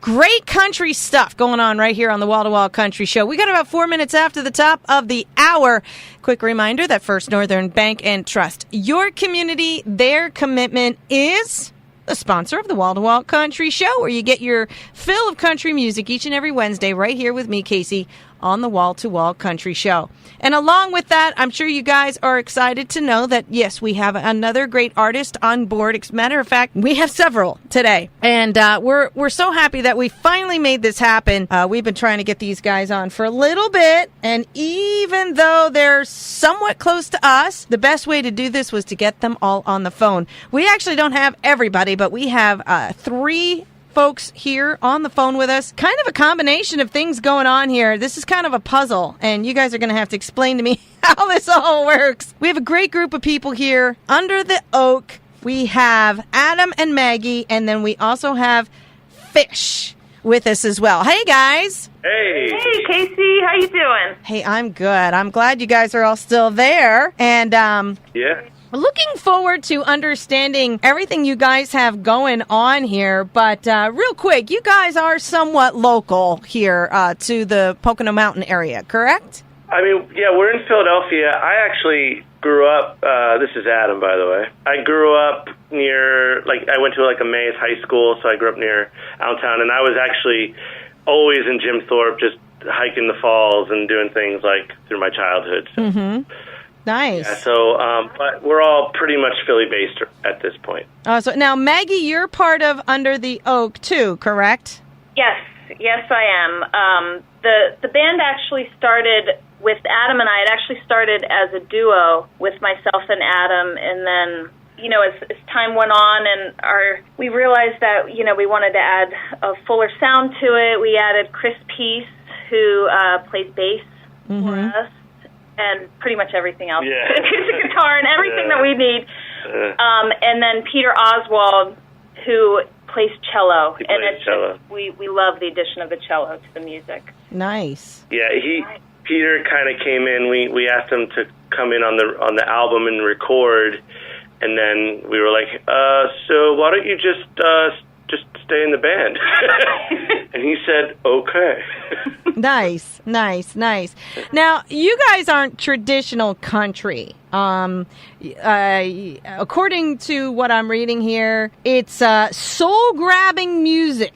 Great country stuff going on right here on the Wall to Wall Country Show. We got about 4 minutes after the top of the hour. Quick reminder that First Northern Bank and Trust, your community, their commitment, is the sponsor of the Wall to Wall Country Show, where you get your fill of country music each and every Wednesday right here with me, Casey, on the Wall to Wall Country Show. And along with that, I'm sure you guys are excited to know that, yes, we have another great artist on board. As a matter of fact, we have several today. And we're so happy that we finally made this happen. We've been trying to get these guys on for a little bit. And even though they're somewhat close to us, the best way to do this was to get them all on the phone. We actually don't have everybody, but we have 3 folks here on the phone with us. Kind of a combination of things going on here. This is kind of a puzzle, and you guys are going to have to explain to me how this all works. We have a great group of people here under the oak. We have Adam and Maggie, and then we also have Fish with us as well. Hey, guys. Hey. Hey, Casey. How you doing? Hey, I'm good. I'm glad you guys are all still there. And Yeah. looking forward to understanding everything you guys have going on here. But real quick, you guys are somewhat local here to the Pocono Mountain area, correct? I mean, yeah, we're in Philadelphia. I actually grew up, this is Adam, by the way. I grew up near, I went to a Mays high school, so I grew up near Allentown, and I was actually always in Jim Thorpe, just hiking the falls and doing things through my childhood. So. Mm-hmm. Nice. Yeah, so, but we're all pretty much Philly-based at this point. So now, Maggie, you're part of Under the Oak, too, correct? Yes, I am. The band actually started with Adam and I. It actually started as a duo with myself and Adam, and then, as time went on, and we realized that, we wanted to add a fuller sound to it. We added Chris Peace, who plays bass for us. And pretty much everything else. Yeah. Acoustic guitar and everything that we need. And then Peter Oswald, who plays cello. He plays cello. We love the addition of the cello to the music. Nice. Yeah, Peter kind of came in. We asked him to come in on the album and record, and then we were like, so why don't you just stay in the band? And he said, okay. Nice. Now, you guys aren't traditional country. According to what I'm reading here, it's soul-grabbing music.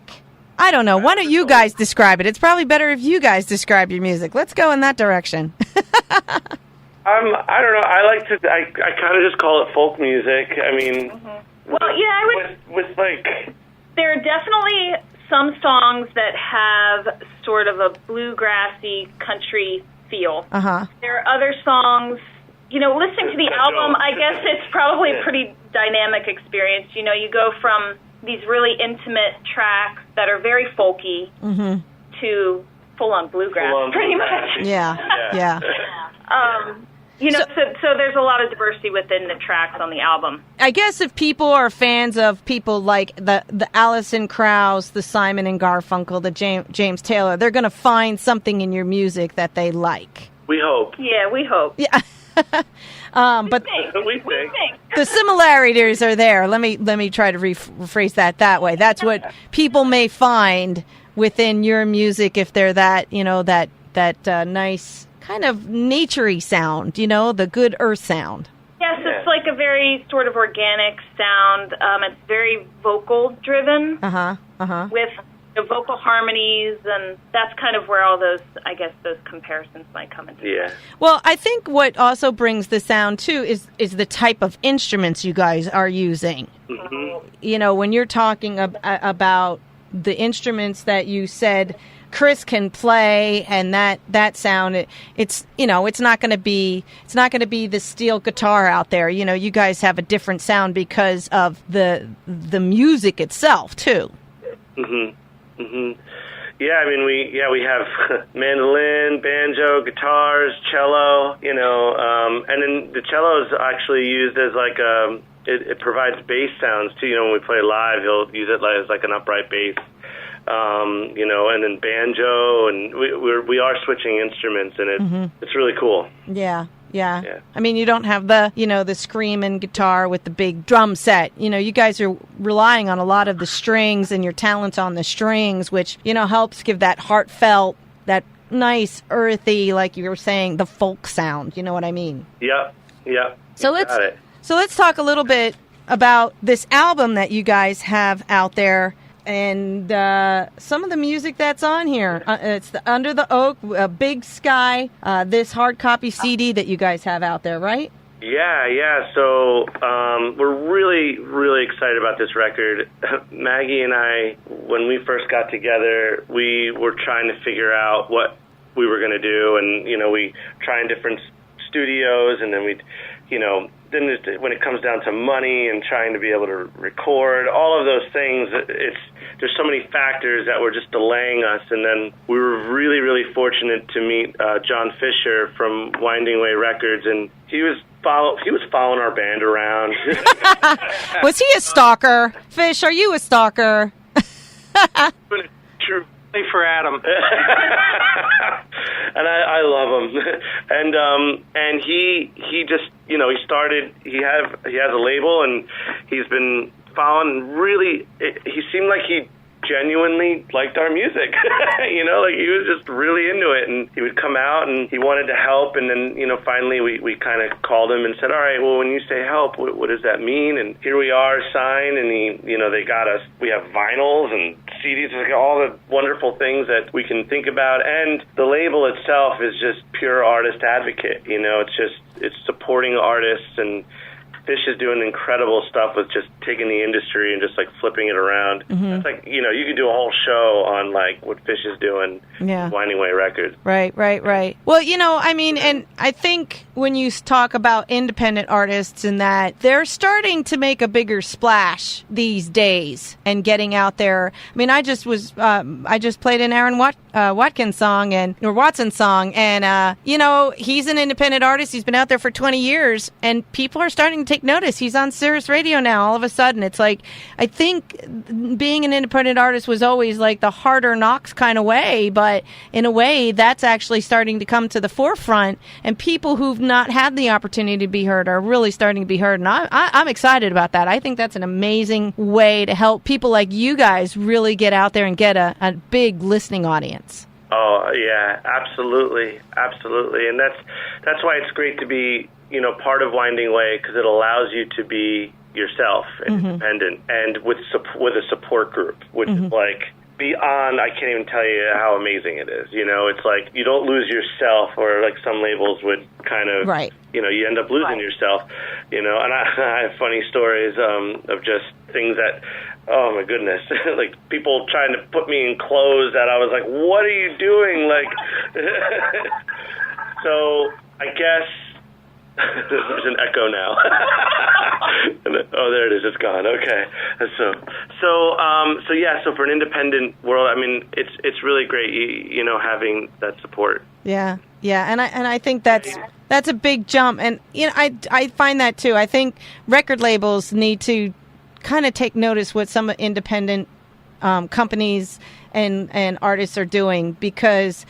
I don't know. Why don't you guys describe it? It's probably better if you guys describe your music. Let's go in that direction. I don't know. I kind of just call it folk music. I mean, Well, yeah, with there are definitely some songs that have sort of a bluegrassy country feel. There are other songs, listening to the album, I guess it's probably a pretty dynamic experience. You go from these really intimate tracks that are very folky to full-on bluegrass, pretty much. Yeah. So there's a lot of diversity within the tracks on the album. I guess if people are fans of people like the Alison Krauss, the Simon and Garfunkel, the James Taylor, they're going to find something in your music that they like. We hope. Yeah, we hope. Yeah. But we think. the similarities are there. Let me try to rephrase that way. That's what people may find within your music if they're that nice kind of naturey sound, the good earth sound. Yes, it's like a very sort of organic sound. It's very vocal driven with the vocal harmonies, and that's kind of where all those comparisons might come into. Yeah. Well, I think what also brings the sound too is the type of instruments you guys are using. Mm-hmm. When you're talking about the instruments that you said Chris can play, and that sound, it's not going to be the steel guitar out there. You guys have a different sound because of the music itself too. Yeah, I mean we have mandolin, banjo, guitars, cello, and then the cello is actually used as it provides bass sounds too. When we play live, he'll use it as an upright bass. And then banjo, and we are switching instruments, and it's really cool. Yeah. Yeah. Yeah. I mean, you don't have the, the screaming guitar with the big drum set. You guys are relying on a lot of the strings and your talents on the strings, which, helps give that heartfelt, that nice, earthy, like you were saying, the folk sound. You know what I mean? Yep. So let's talk a little bit about this album that you guys have out there. And some of the music that's on here. It's the Under the Oak, Big Sky, this hard copy CD that you guys have out there, right? Yeah. So we're really, really excited about this record. Maggie and I, when we first got together, we were trying to figure out what we were going to do. And, we try in different studios, and then then when it comes down to money and trying to be able to record, all of those things, there's so many factors that were just delaying us. And then we were really, really fortunate to meet John Fisher from Winding Way Records, and he was following our band around. Was he a stalker? Fish, are you a stalker? True. For Adam. And I love him. And he just, he started, he has a label, and he's been following, really, he seemed like he genuinely liked our music. Like he was just really into it, and he would come out and he wanted to help. And then, finally we kind of called him and said, all right, well, when you say help, what does that mean? And here we are signed, and they got us, we have vinyls and CDs, like all the wonderful things that we can think about. And the label itself is just pure artist advocate. It's supporting artists, and Fish is doing incredible stuff with just taking the industry and just like flipping it around. Mm-hmm. It's like, you could do a whole show on like what Fish is doing. Yeah. Winding Way Records. Right. Well, and I think when you talk about independent artists and that, they're starting to make a bigger splash these days and getting out there. I mean, I just played an Aaron Watkins song or Watson song, and he's an independent artist. He's been out there for 20 years, and people are starting to take notice. He's on Sirius Radio now. All of a sudden, it's like, I think being an independent artist was always like the harder knocks kind of way, but in a way, that's actually starting to come to the forefront, and people who've not had the opportunity to be heard are really starting to be heard, and I'm excited about that. I think that's an amazing way to help people like you guys really get out there and get a big listening audience. Oh, yeah, absolutely. And that's why it's great to be, part of Winding Way, because it allows you to be yourself and independent, and with a support group, which is like beyond, I can't even tell you how amazing it is. It's like you don't lose yourself, or like some labels would kind of, right. You end up losing yourself, and I have funny stories of just things that, oh my goodness, like people trying to put me in clothes that I was like, what are you doing? Like, so I guess there's an echo now. Oh, there it is. It's gone. Okay. So yeah. So for an independent world, I mean, it's really great, having that support. Yeah. And I think that's a big jump. And I find that too. I think record labels need to kind of take notice what some independent companies and artists are doing, because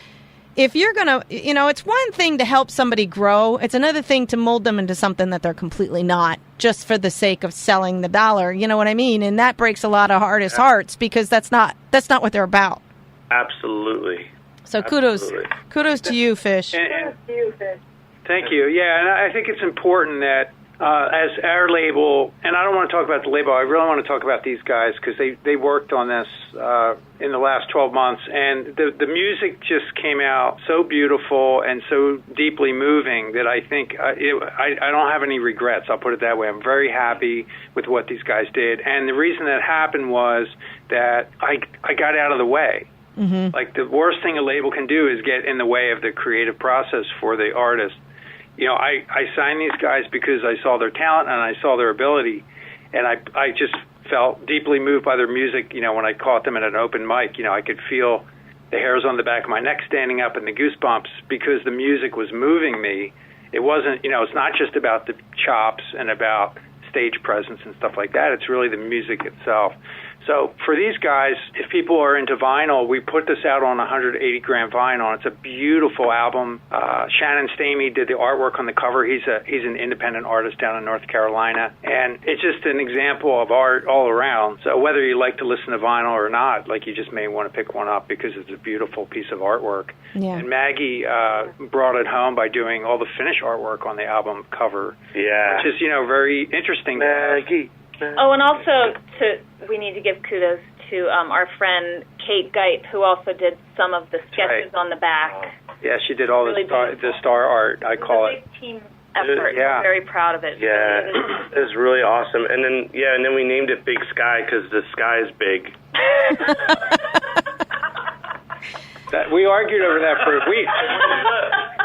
if you're going to, it's one thing to help somebody grow. It's another thing to mold them into something that they're completely not, just for the sake of selling the dollar. You know what I mean? And that breaks a lot of artists' hearts, because that's not what they're about. Absolutely. So kudos to you, Fish. Thank you. Yeah, and I think it's important that as our label, and I don't want to talk about the label, I really want to talk about these guys, because they worked on this in the last 12 months, and the music just came out so beautiful and so deeply moving that I think I don't have any regrets. I'll put it that way. I'm very happy with what these guys did, and the reason that happened was that I got out of the way. Mm-hmm. Like, the worst thing a label can do is get in the way of the creative process for the artist. I signed these guys because I saw their talent and I saw their ability, and I just felt deeply moved by their music. When I caught them at an open mic, I could feel the hairs on the back of my neck standing up and the goosebumps, because the music was moving me. It wasn't, it's not just about the chops and about stage presence and stuff like that. It's really the music itself. So for these guys, if people are into vinyl, we put this out on 180-gram vinyl. It's a beautiful album. Shannon Stamey did the artwork on the cover. He's an independent artist down in North Carolina, and it's just an example of art all around. So whether you like to listen to vinyl or not, like, you just may want to pick one up because it's a beautiful piece of artwork. Yeah. And Maggie brought it home by doing all the finish artwork on the album cover. Yeah. Which is, very interesting. Maggie. Oh, and also we need to give kudos to our friend Kate Geit, who also did some of the sketches on the back. Yeah, she did all Really the star art, I call it. It's a big team effort. Yeah. I'm very proud of it. Yeah, it was really awesome. And then we named it Big Sky because the sky is big. We argued over that for a week.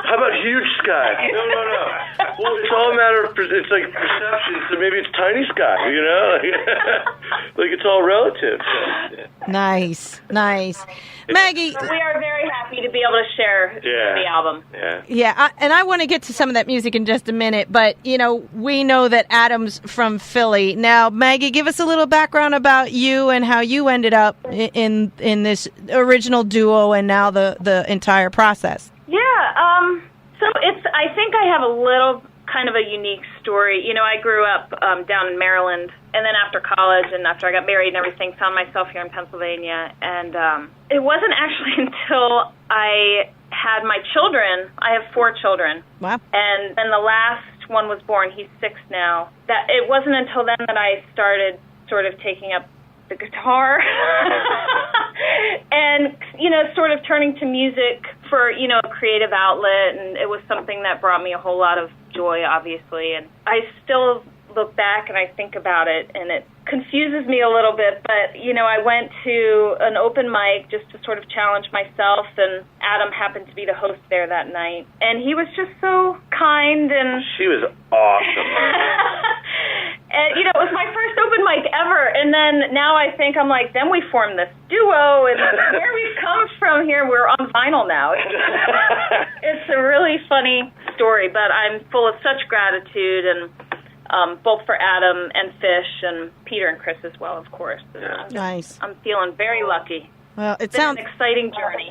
How about huge sky? No. Well, it's all a matter of, it's like perception, so maybe it's tiny sky, like it's all relative. Nice. Maggie. We are very happy to be able to share the album. Yeah, and I want to get to some of that music in just a minute, but, we know that Adam's from Philly. Now, Maggie, give us a little background about you and how you ended up in this original duo and now the entire process. Yeah, so I think I have a little kind of a unique story. I grew up down in Maryland, and then after college and after I got married and everything, found myself here in Pennsylvania. And it wasn't actually until I had my children. I have 4 children. Wow. And then the last one was born. He's 6 now. That it wasn't until then that I started sort of taking up the guitar and, sort of turning to music for, a creative outlet. And it was something that brought me a whole lot of joy, obviously. And I still look back and I think about it, and it confuses me a little bit. But, I went to an open mic just to sort of challenge myself, and Adam happened to be the host there that night. And he was just so kind, and She was awesome. and, it was my first open mic ever. And then now I think then we formed this duo, and where we've come from here, we're on vinyl now. It's a really funny story, but I'm full of such gratitude, and both for Adam and Fish and Peter and Chris as well, of course. Nice. I'm feeling very lucky. Well, It's been an exciting journey.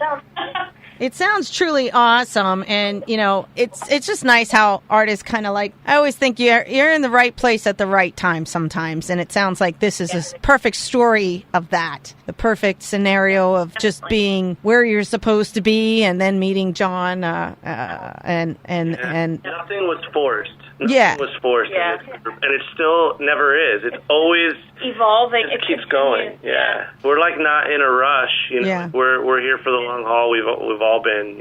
It sounds truly awesome, and it's just nice how artists kind of I always think you're in the right place at the right time sometimes, and it sounds like this is a perfect story of that, the perfect scenario of just being where you're supposed to be, and then meeting John, and nothing was forced. Yeah. Nothing was forced, and it still never is. It's always evolving. It keeps going. Yeah, we're not in a rush. Yeah. We're here for the long haul. We've all been.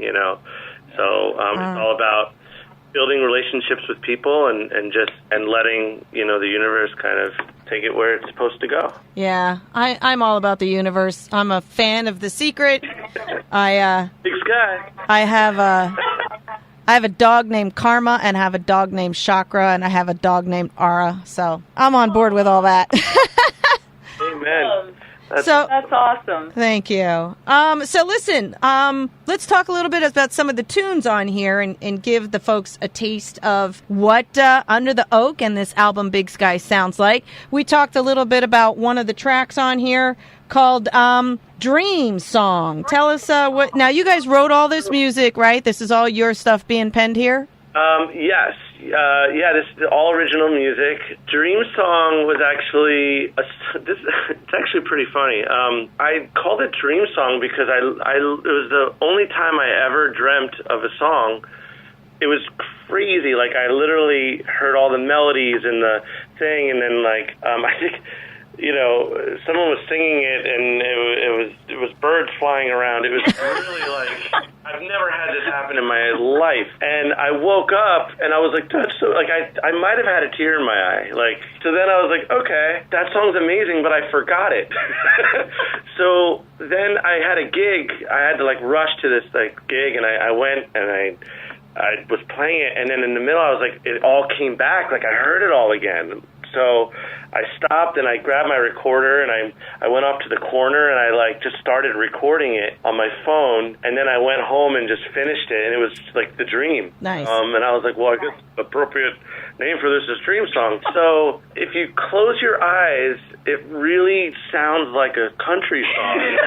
So it's all about building relationships with people and letting the universe kind of take it where it's supposed to go. Yeah, I'm all about the universe. I'm a fan of The Secret. Big Sky. I have a dog named Karma, and I have a dog named Chakra, and I have a dog named Ara. So I'm on board with all that. Amen. That's awesome. Thank you. So listen, let's talk a little bit about some of the tunes on here and give the folks a taste of what Under the Oak and this album Big Sky sounds like. We talked a little bit about one of the tracks on here called Dream Song. Tell us what. Now, you guys wrote all this music, right? This is all your stuff being penned here? Yes. This is all original music. Dream Song was actually it's actually pretty funny. I called it Dream Song because it was the only time I ever dreamt of a song. It was crazy. I literally heard all the melodies and the thing, and then I think someone was singing it, and it was birds flying around. It was really I've never had this happen in my life. And I woke up and I was like, that's so, I might have had a tear in my eye. So then I was like, okay, that song's amazing, but I forgot it. So then I had a gig. I had to rush to this gig, and I went and I was playing it, and then in the middle I was it all came back. I heard it all again. So I stopped and I grabbed my recorder and I went off to the corner and I just started recording it on my phone, and then I went home and just finished it, and it was like the dream. Nice. And I was like, well, I guess the appropriate name for this is Dream Song. So if you close your eyes, it really sounds like a country song.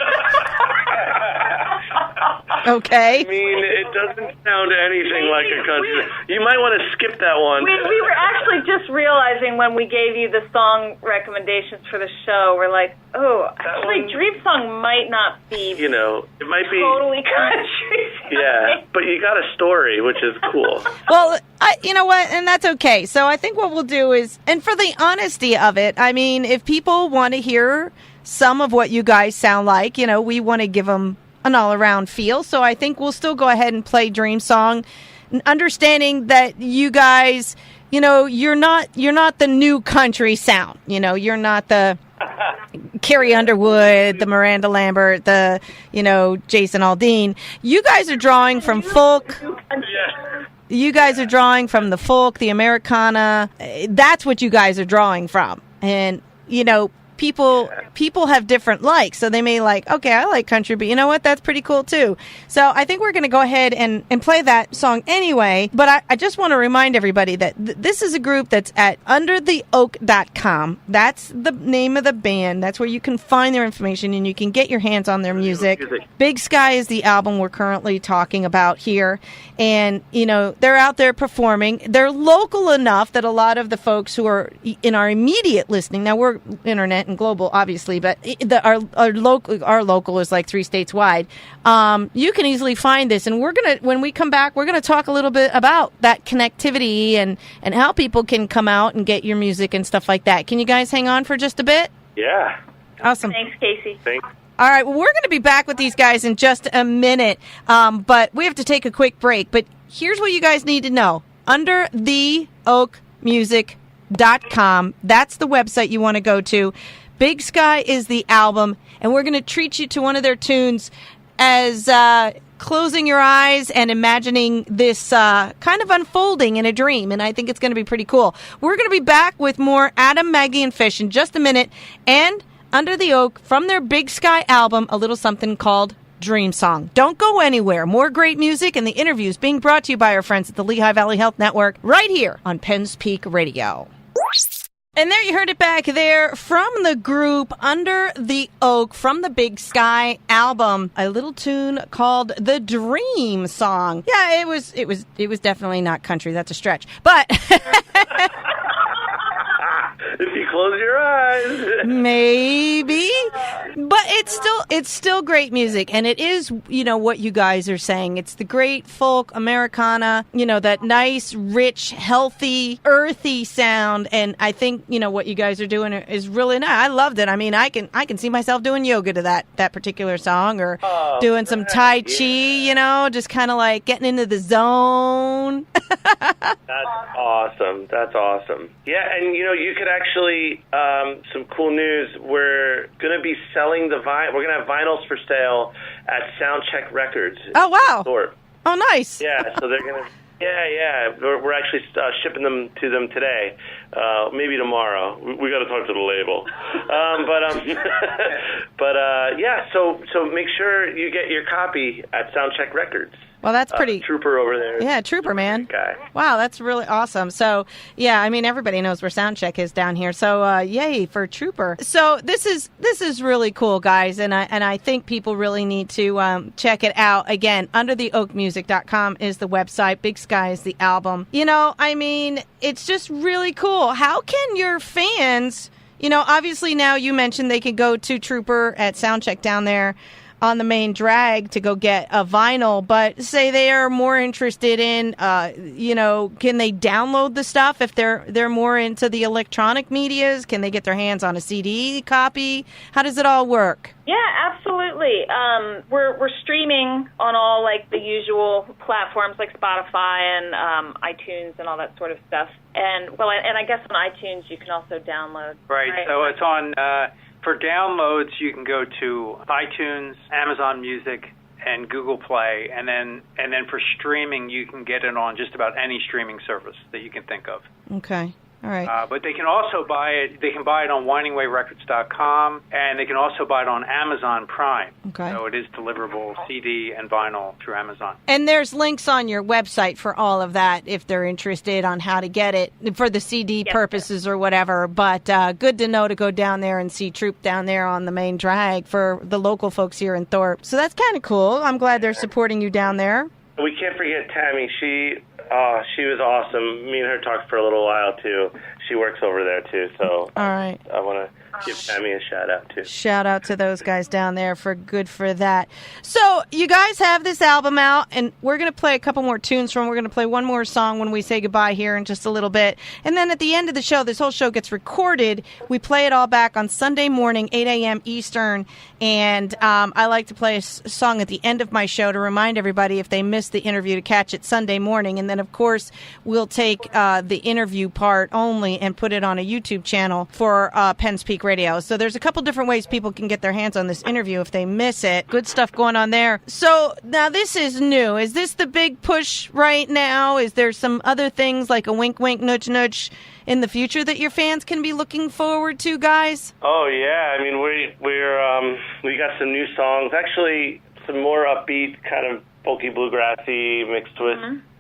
Okay. I mean, it doesn't sound anything like a country. You might want to skip that one. We were actually just realizing when we gave you the song recommendations for the show, we're like, oh, actually, Dream Song might not be, it might be totally country. Yeah, but you got a story, which is cool. Well, you know what? And that's okay. So I think what we'll do is, and for the honesty of it, I mean, if people want to hear some of what you guys sound like, we want to give them an all-around feel. So I think we'll still go ahead and play Dream Song, understanding that you guys, you're not the new country sound. You're not the Carrie Underwood, the Miranda Lambert, the, Jason Aldean. You guys are drawing from folk. You guys are drawing from the folk, the Americana. That's what you guys are drawing from. And, people have different likes, so they may okay, I like country, but you know what, that's pretty cool too. So I think we're going to go ahead and play that song anyway, but I just want to remind everybody that this is a group that's at undertheoak.com. That's the name of the band. That's where you can find their information and you can get your hands on their music. Big Sky is the album we're currently talking about here, and they're out there performing. They're local enough that a lot of the folks who are in our immediate listening, now we're internet and global, obviously, but our local is like 3 states wide. You can easily find this, and when we come back, we're gonna talk a little bit about that connectivity and how people can come out and get your music and stuff like that. Can you guys hang on for just a bit? Yeah. Awesome. Thanks, Casey. Thanks. All right, well, we're going to be back with these guys in just a minute, but we have to take a quick break. But here's what you guys need to know. undertheoakmusic.com. That's the website you want to go to. Big Sky is the album, and we're going to treat you to one of their tunes as closing your eyes and imagining this kind of unfolding in a dream, and I think it's going to be pretty cool. We're going to be back with more Adam, Maggie, and Fish in just a minute, and Under the Oak from their Big Sky album, a little something called Dream Song. Don't go anywhere. More great music and the interviews being brought to you by our friends at the Lehigh Valley Health Network right here on Penn's Peak Radio. And there you heard it back there from the group Under the Oak from the Big Sky album, a little tune called The Dream Song. Yeah, it was definitely not country. That's a stretch. But if you close your eyes. Maybe. But it's still great music, and it is, what you guys are saying. It's the great folk Americana, that nice, rich, healthy, earthy sound, and I think, what you guys are doing is really nice. I loved it. I mean, I can see myself doing yoga to that particular song, or doing some Tai Chi, just kind of like getting into the zone. That's awesome. Yeah, and you could actually, some cool news, we're going to be selling we're going to have vinyls for sale at Soundcheck Records. Oh, wow. Store. Oh, nice. Yeah, so they're going to, yeah. We're actually shipping them to them today. Maybe tomorrow. We got to talk to the label. Yeah, so make sure you get your copy at Soundcheck Records. Well, that's pretty... Trooper over there. Yeah, Trooper, man. Guy. Wow, that's really awesome. So, yeah, I mean, everybody knows where Soundcheck is down here. So, yay for Trooper. So, this is really cool, guys, and I think people really need to check it out. Again, undertheoakmusic.com is the website. Big Sky is the album. I mean, it's just really cool. How can your fans... obviously now you mentioned they can go to Trooper at Soundcheck down there on the main drag to go get a vinyl, but say they are more interested in, can they download the stuff if they're more into the electronic medias? Can they get their hands on a CD copy? How does it all work? Yeah, absolutely. We're streaming on all like the usual platforms like Spotify and iTunes and all that sort of stuff. And I guess on iTunes you can also download. Right. So it's on. For downloads, you can go to iTunes, Amazon Music, and Google Play, and then for streaming, you can get it on just about any streaming service that you can think of. Okay. All right. But they can also buy it. They can buy it on WindingWayRecords.com, and they can also buy it on Amazon Prime. Okay. So it is deliverable CD and vinyl through Amazon. And there's links on your website for all of that if they're interested on how to get it for the CD purposes or whatever. But good to know to go down there and see Troop down there on the main drag for the local folks here in Thorpe. So that's kind of cool. I'm glad they're supporting you down there. We can't forget Tammy. She was awesome. Me and her talked for a little while, too. She works over there, too. So all right. I want to give Tammy a shout-out, too. Shout out to those guys down there for that. So you guys have this album out, and we're going to play a couple more tunes from it. We're going to play one more song when we say goodbye here in just a little bit. And then at the end of the show, this whole show gets recorded. We play it all back on Sunday morning, 8 a.m. Eastern. And I like to play a song at the end of my show to remind everybody if they missed the interview to catch it Sunday morning. And then, of course, we'll take the interview part only and put it on a YouTube channel for Penn's Peak Radio. So there's a couple different ways people can get their hands on this interview if they miss it. Good stuff going on there. So now this is new. Is this the big push right now? Is there some other things like a wink, wink, nudge, nudge in the future that your fans can be looking forward to, guys? Oh, yeah. I mean, we got some new songs. Actually, some more upbeat, kind of folky bluegrassy mixed with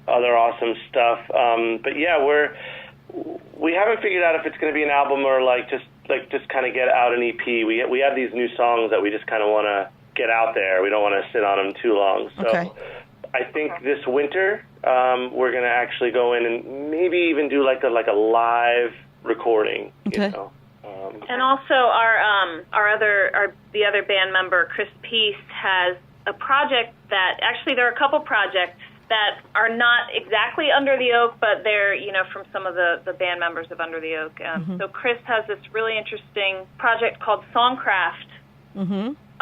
other awesome stuff. But yeah, we haven't figured out if it's going to be an album or just kind of get out an EP. We have these new songs that we just kind of want to get out there. We don't want to sit on them too long. So okay. I think this winter we're going to actually go in and maybe even do like a live recording. Okay. You know? And also the other band member, Chris Peace, has a project that actually there are a couple projects that are not exactly Under the Oak, but they're, from some of the band members of Under the Oak. So Chris has this really interesting project called Songcraft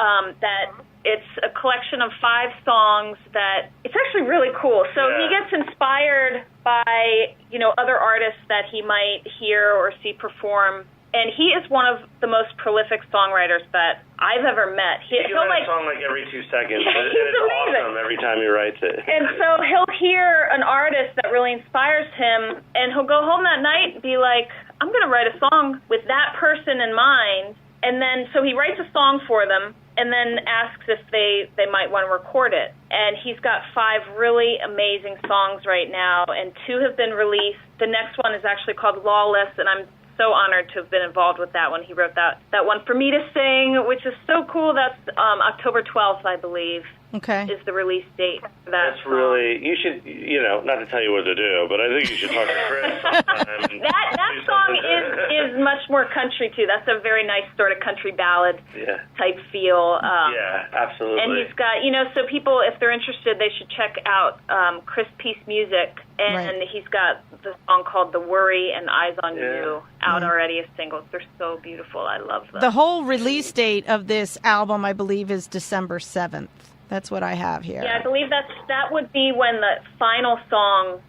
that it's a collection of 5 songs that it's actually really cool. So he gets inspired by, other artists that he might hear or see perform. And he is one of the most prolific songwriters that I've ever met. He'll write a song every 2 seconds. It's awesome every time he writes it. And so he'll hear an artist that really inspires him, and he'll go home that night and be like, I'm going to write a song with that person in mind. And then so he writes a song for them and then asks if they might want to record it. And he's got 5 really amazing songs right now, and 2 have been released. The next one is actually called Lawless, and I'm so honored to have been involved with that one. He wrote that one for me to sing, which is so cool. That's October 12th, I believe, is the release date for that. That's really, you should, not to tell you what to do, but I think you should talk to Chris sometime. That song is much more country, too. That's a very nice sort of country ballad type feel. Yeah, absolutely. And he's got, so people, if they're interested, they should check out Chris Peace Music. And he's got the song called The Worry and Eyes on You out already as singles. They're so beautiful. I love them. The whole release date of this album, I believe, is December 7th. That's what I have here. Yeah, I believe that would be when the final song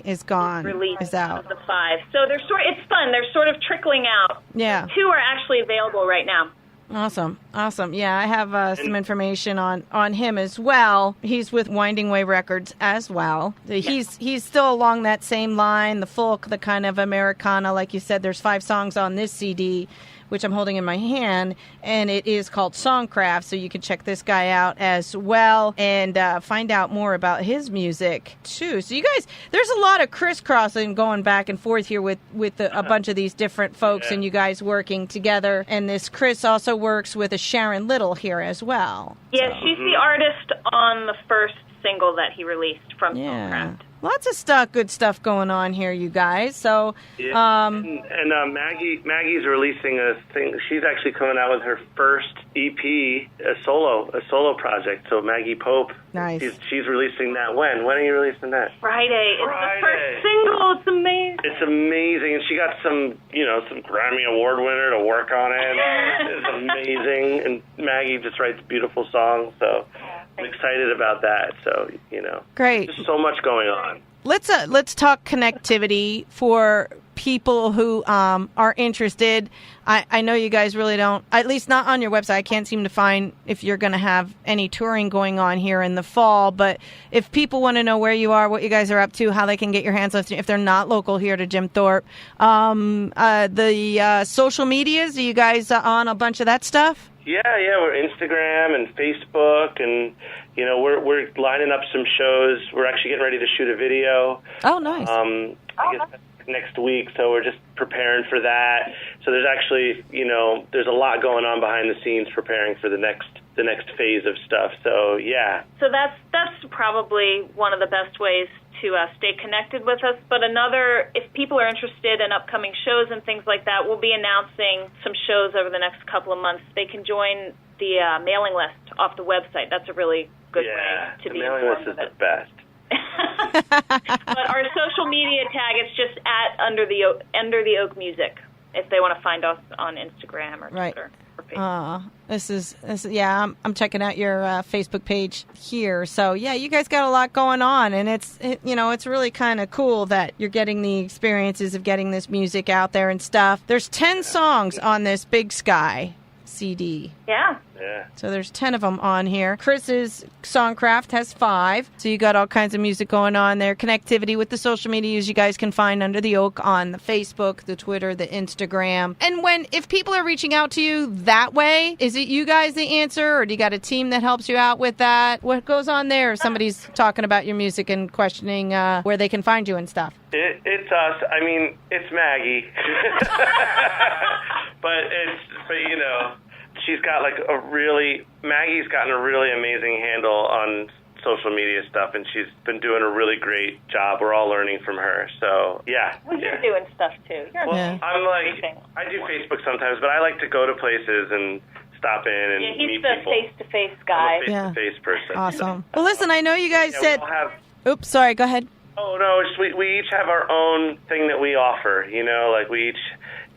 is gone. Is out. Of the 5. So it's fun. They're sort of trickling out. Yeah. 2 are actually available right now. Awesome. Yeah, I have some information on him as well. He's with Winding Way Records as well. He's still along that same line, the folk, the kind of Americana. Like you said, there's 5 songs on this CD, which I'm holding in my hand, and it is called Songcraft, so you can check this guy out as well and find out more about his music, too. So you guys, there's a lot of crisscrossing going back and forth here with a bunch of these different folks and you guys working together, and this Chris also works with a Sharon Little here as well. Yeah, she's the artist on the first single that he released from Songcraft. Lots of good stuff going on here, you guys. So, Maggie's releasing a thing. She's actually coming out with her first EP, a solo project. So Maggie Pope, nice. She's releasing that. When are you releasing that? Friday. It's the first single. It's amazing. It's amazing, and she got some Grammy Award winner to work on it. It's amazing, and Maggie just writes beautiful songs. So I'm excited about that. So great. Just so much going on. let's talk connectivity for people who are interested. I know you guys really don't, at least not on your website. I can't seem to find if you're going to have any touring going on here in the fall. But if people want to know where you are, what you guys are up to, how they can get your hands on if they're not local here to Jim Thorpe, the social medias, are you guys on a bunch of that stuff? Yeah, we're Instagram and Facebook, and we're lining up some shows. We're actually getting ready to shoot a video. Oh, nice. I guess next week, so we're just preparing for that. So there's actually, there's a lot going on behind the scenes preparing for the next phase of stuff. So yeah. So that's probably one of the best ways to stay connected with us. But if people are interested in upcoming shows and things like that, we'll be announcing some shows over the next couple of months. They can join the mailing list off the website. That's a really good way to be informed. The mailing list is the best. But our social media tag, it's just at Under the Oak Music if they want to find us on Instagram or Twitter or Facebook. This is I'm checking out your Facebook page here. So yeah, you guys got a lot going on, and it's really kind of cool that you're getting the experiences of getting this music out there and stuff. There's 10 songs on this Big Sky CD. Yeah. So there's 10 of them on here. Chris's Songcraft has 5. So you got all kinds of music going on there. Connectivity with the social medias you guys can find Under the Oak on the Facebook, the Twitter, the Instagram. And if people are reaching out to you that way, is it you guys the answer, or do you got a team that helps you out with that? What goes on there if somebody's talking about your music and questioning where they can find you and stuff? It's us. I mean, it's Maggie. but she's got Maggie's gotten a really amazing handle on social media stuff, and she's been doing a really great job. We're all learning from her. So yeah. Well, you're doing stuff too. I do Facebook sometimes, but I like to go to places and stop in and meet people. He's the face-to-face guy. I'm a face-to-face person. Awesome. Well, listen, I know you guys said. Oops, sorry. Go ahead. Oh no, we each have our own thing that we offer. We each.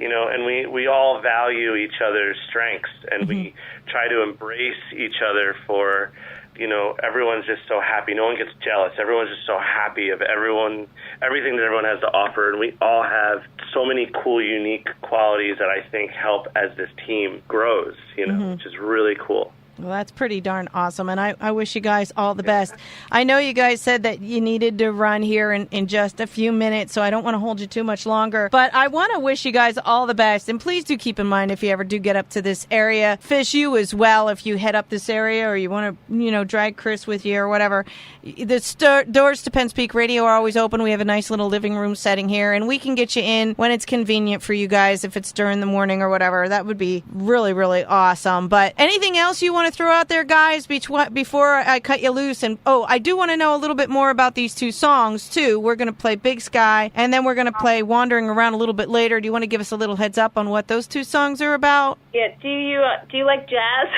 And we all value each other's strengths, and we try to embrace each other for, everyone's just so happy. No one gets jealous. Everyone's just so happy of everything that everyone has to offer, and we all have so many cool, unique qualities that I think help as this team grows, which is really cool. Well, that's pretty darn awesome, and I wish you guys all the best. I know you guys said that you needed to run here in just a few minutes, so I don't want to hold you too much longer, but I want to wish you guys all the best, and please do keep in mind if you ever do get up to this area, Fish, you as well, if you head up this area or you want to, drag Chris with you or whatever. The doors to Penn Peak Radio are always open. We have a nice little living room setting here, and we can get you in when it's convenient for you guys, if it's during the morning or whatever. That would be really, really awesome. But anything else you want to throw out there, guys, before I cut you loose? And I do want to know a little bit more about these 2 songs too. We're going to play Big Sky, and then we're going to play Wandering Around a little bit later. Do you want to give us a little heads up on what those 2 songs are about? Yeah. Do you like jazz?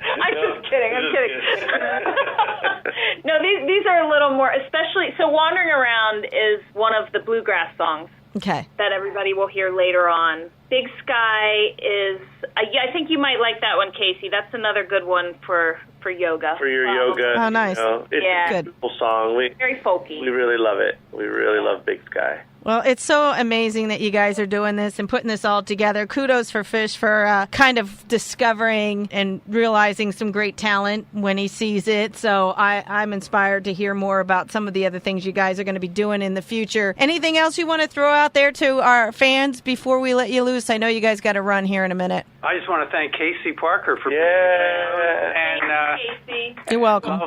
I'm just kidding. No, these are a little more, especially. So Wandering Around is one of the bluegrass songs. Okay. That everybody will hear later on. Big Sky is, I think you might like that one, Casey. That's another good one for yoga. For your yoga. Oh, nice. It's a beautiful song. Very folky. We really love it. We really love Big Sky. Well, it's so amazing that you guys are doing this and putting this all together. Kudos for Fish for kind of discovering and realizing some great talent when he sees it. So I'm inspired to hear more about some of the other things you guys are going to be doing in the future. Anything else you want to throw out there to our fans before we let you loose? I know you guys got to run here in a minute. I just want to thank Casey Parker for being here. And Casey. You're welcome.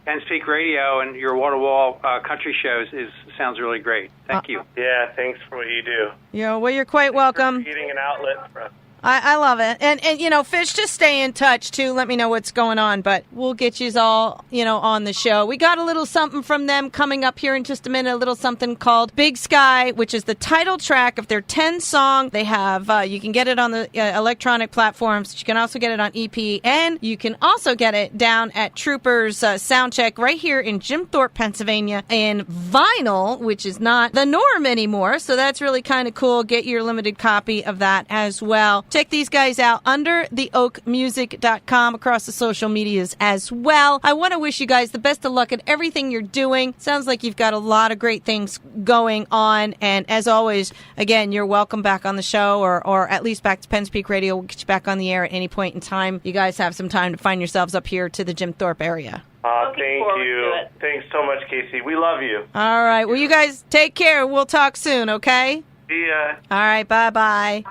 Penn Peak Radio and your wall-to-wall country shows sounds really great. Thank you. Yeah, thanks for what you do. You're quite welcome. Creating an outlet for us. I love it. And Fish, just stay in touch, too. Let me know what's going on. But we'll get you all, on the show. We got a little something from them coming up here in just a minute, a little something called Big Sky, which is the title track of their 10 song. They have, you can get it on the electronic platforms. You can also get it on EP. And you can also get it down at Troopers Soundcheck right here in Jim Thorpe, Pennsylvania, in vinyl, which is not the norm anymore. So that's really kind of cool. Get your limited copy of that as well. Check these guys out, undertheoakmusic.com, across the social medias as well. I want to wish you guys the best of luck at everything you're doing. Sounds like you've got a lot of great things going on. And as always, again, you're welcome back on the show, or at least back to Penn's Peak Radio. We'll get you back on the air at any point in time. You guys have some time to find yourselves up here to the Jim Thorpe area. Thank you. Thanks so much, Casey. We love you. All right. Well, you guys take care. We'll talk soon, okay? See ya. All right. Bye-bye.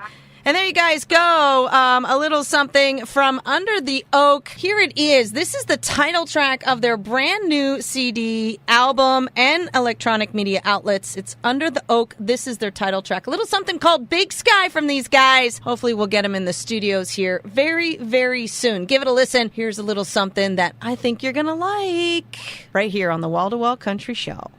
And there you guys go. A little something from Under the Oak. Here it is. This is the title track of their brand new CD, album, and electronic media outlets. It's Under the Oak. This is their title track. A little something called Big Sky from these guys. Hopefully we'll get them in the studios here very, very soon. Give it a listen. Here's a little something that I think you're going to like right here on the Wall to Wall Country Show.